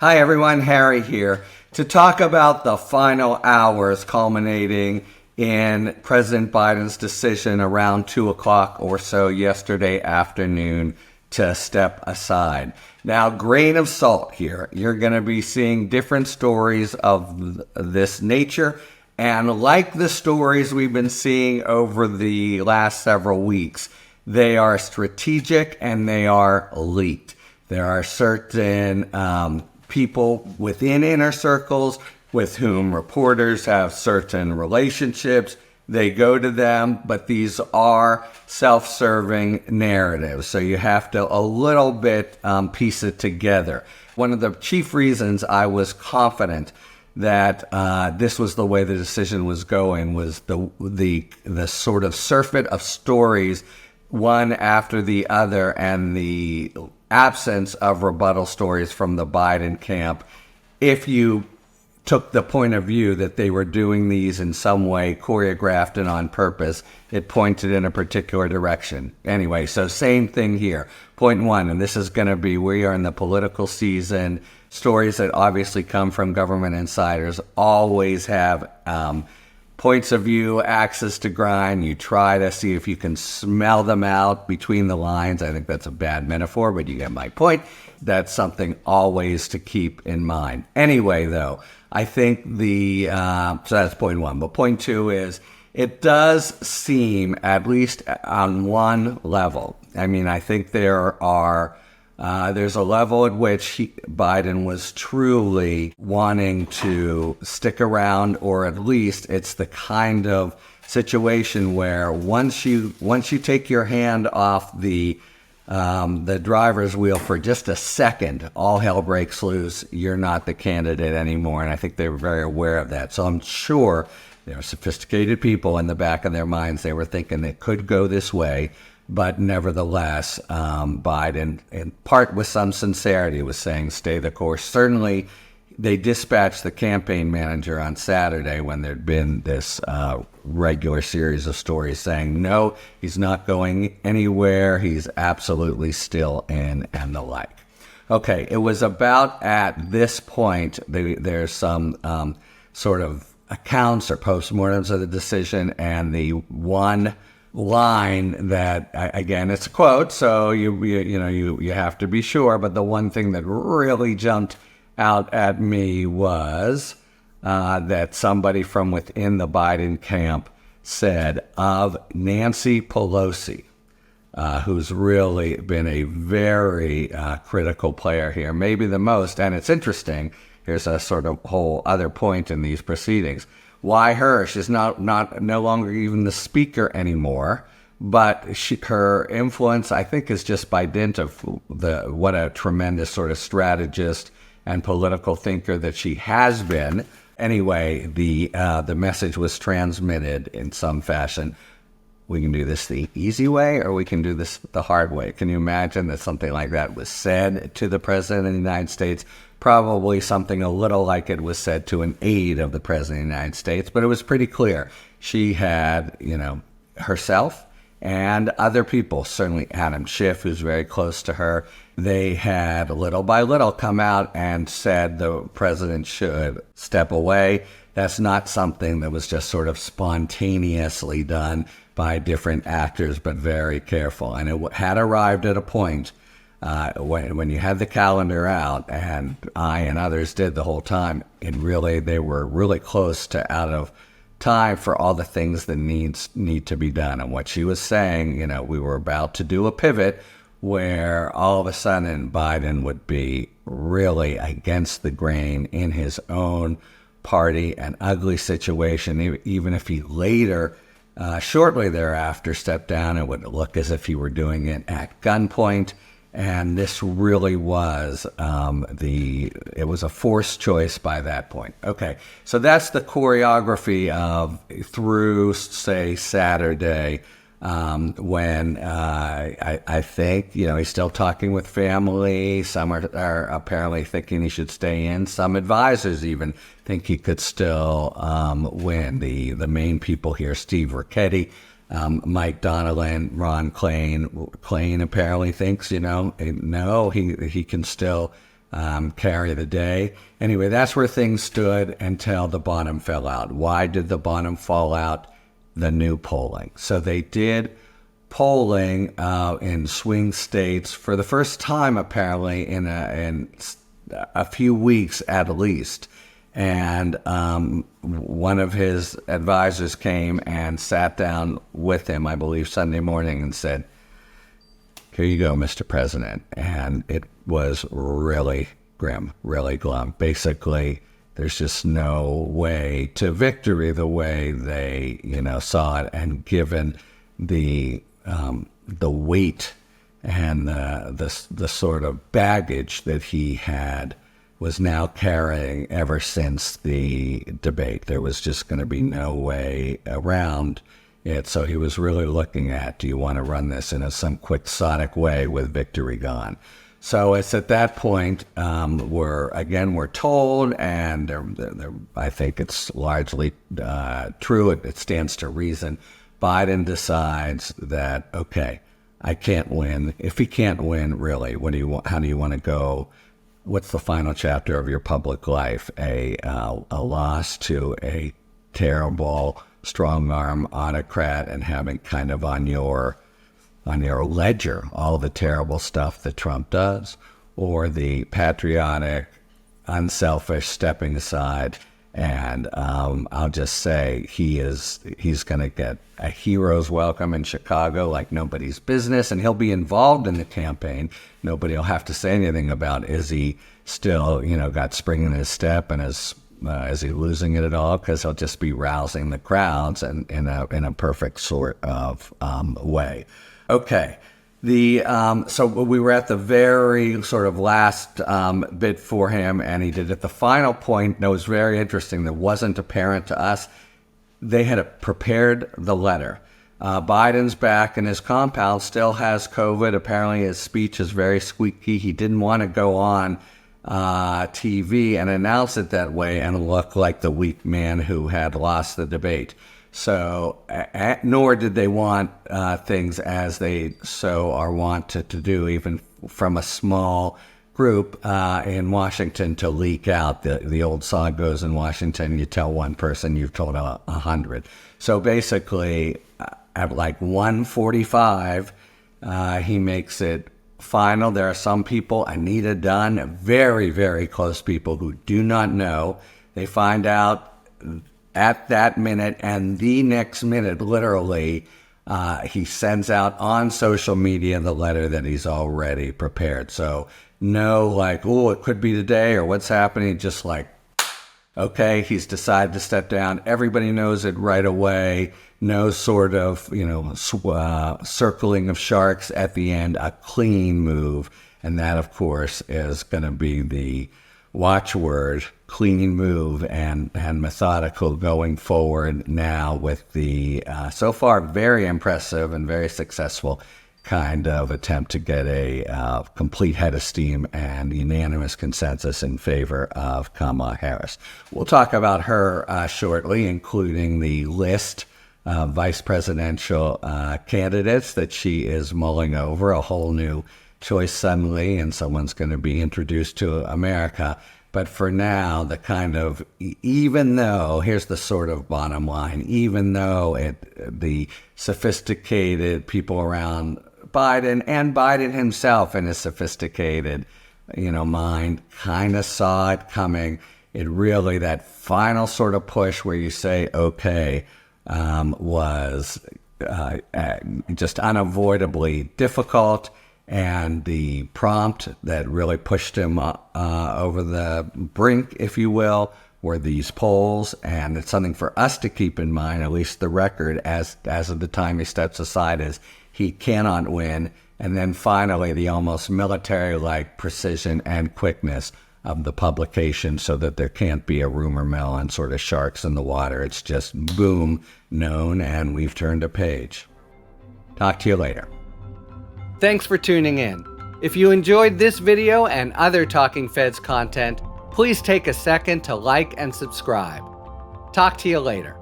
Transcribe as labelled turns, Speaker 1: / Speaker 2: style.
Speaker 1: Hi everyone, Harry here to talk about the final hours culminating in President Biden's decision around 2 o'clock or so yesterday afternoon to step aside. Now, grain of salt here. You're going to be seeing different stories of this nature. And like the stories we've been seeing over the last several weeks, they are strategic and they are leaked. There are certain people within inner circles with whom reporters have certain relationships. They go to them, but these are self-serving narratives. So you have to a little bit piece it together. One of the chief reasons I was confident that this was the way the decision was going was the sort of surfeit of stories, one after the other, and the absence of rebuttal stories from the Biden camp. If you took the point of view that they were doing these in some way choreographed and on purpose, it pointed in a particular direction. Anyway, so same thing here. Point one, and this is going to be, we are in the political season. Stories that obviously come from government insiders always have points of view, axes to grind. You try to see if you can smell them out between the lines. I think that's a bad metaphor, but you get my point. That's something always to keep in mind. Anyway, though, I think so that's point one. But point two is, it does seem, at least on one level, I mean, I think there's a level at which Biden was truly wanting to stick around, or at least it's the kind of situation where once you take your hand off the driver's wheel for just a second, all hell breaks loose. You're not the candidate anymore, and I think they were very aware of that. So I'm sure there are sophisticated people in the back of their minds. They were thinking it could go this way. But nevertheless, Biden, in part with some sincerity, was saying, stay the course. Certainly, they dispatched the campaign manager on Saturday when there'd been this regular series of stories saying, no, he's not going anywhere. He's absolutely still in, and the like. Okay, it was about at this point, there's some sort of accounts or postmortems of the decision, and the one line that, again, it's a quote, so you have to be sure, but the one thing that really jumped out at me was that somebody from within the Biden camp said of Nancy Pelosi, who's really been a very critical player here, maybe the most. And it's interesting, here's a sort of whole other point in these proceedings. Why her? She's no longer even the speaker anymore, but her influence, I think, is just by dint of what a tremendous sort of strategist and political thinker that she has been. Anyway, the message was transmitted in some fashion. We can do this the easy way, or we can do this the hard way. Can you imagine that something like that was said to the President of the United States? Probably something a little like it was said to an aide of the President of the United States, but it was pretty clear. She had, herself and other people, certainly Adam Schiff, who's very close to her, they had little by little come out and said the president should step away. That's not something that was just sort of spontaneously done by different actors, but very careful. And it had arrived at a point when you had the calendar out, and I and others did the whole time, they were really close to out of time for all the things that need to be done. And what she was saying, we were about to do a pivot where all of a sudden Biden would be really against the grain in his own party, an ugly situation. Even if he later, shortly thereafter, stepped down, it would look as if he were doing it at gunpoint. And this really was it was a forced choice by that point. Okay, so that's the choreography of through, say, Saturday, when I think, he's still talking with family. Some are apparently thinking he should stay in. Some advisors even think he could still win. The main people here, Steve Ricchetti, Mike Donelan, Ron Klain. Klain apparently thinks, no, he can still carry the day. Anyway, that's where things stood until the bottom fell out. Why did the bottom fall out? The new polling. So they did polling in swing states for the first time, apparently, in a few weeks at least. And one of his advisors came and sat down with him, I believe, Sunday morning and said, "Here you go, Mr. President." And it was really grim, really glum. Basically, there's just no way to victory the way they, saw it. And given the weight and the sort of baggage that he was now carrying ever since the debate, there was just going to be no way around it. So he was really looking at, do you want to run this in some quixotic way with victory gone? So it's at that point we're told, and I think it's largely true. It stands to reason. Biden decides that, okay, I can't win. If he can't win, really, how do you want to go? What's the final chapter of your public life? A loss to a terrible strong-arm autocrat and having kind of on your ledger all the terrible stuff that Trump does, or the patriotic, unselfish stepping aside. And I'll just say he's going to get a hero's welcome in Chicago like nobody's business, and he'll be involved in the campaign. Nobody will have to say anything about, is he still, got spring in his step, and is he losing it at all? Because he'll just be rousing the crowds and in a perfect sort of way. Okay. So we were at the very sort of last bit for him, and he did at the final point. That was very interesting. That wasn't apparent to us. They had prepared the letter. Biden's back in his compound, still has COVID. Apparently his speech is very squeaky. He didn't want to go on TV and announce it that way and look like the weak man who had lost the debate. So, nor did they want things as they so are wont to do, even from a small group in Washington, to leak out. The old saw goes in Washington, you tell one person, you've told 100. So basically, at like 1:45, he makes it final. There are some people, Anita Dunn, very, very close people who do not know. They find out at that minute, and the next minute, literally, he sends out on social media the letter that he's already prepared. So no like, oh, it could be today or what's happening, just like, okay, he's decided to step down. Everybody knows it right away. No sort of, circling of sharks at the end, a clean move. And that, of course, is going to be the watchword, clean move and methodical going forward now with the so far very impressive and very successful kind of attempt to get a complete head of steam and unanimous consensus in favor of Kamala Harris. We'll talk about her shortly, including the list of vice presidential candidates that she is mulling over, a whole new choice suddenly, and someone's going to be introduced to America. But for now, the kind of, even though, here's the sort of bottom line, even though the sophisticated people around Biden and Biden himself in his sophisticated, mind kind of saw it coming, it really, that final sort of push where you say, okay, was just unavoidably difficult. And the prompt that really pushed him over the brink, if you will, were these polls. And it's something for us to keep in mind, at least the record as of the time he steps aside, is he cannot win. And then finally, the almost military-like precision and quickness of the publication, so that there can't be a rumor mill and sort of sharks in the water. It's just boom, known, and we've turned a page. Talk to you later. Thanks for tuning in. If you enjoyed this video and other Talking Feds content, please take a second to like and subscribe. Talk to you later.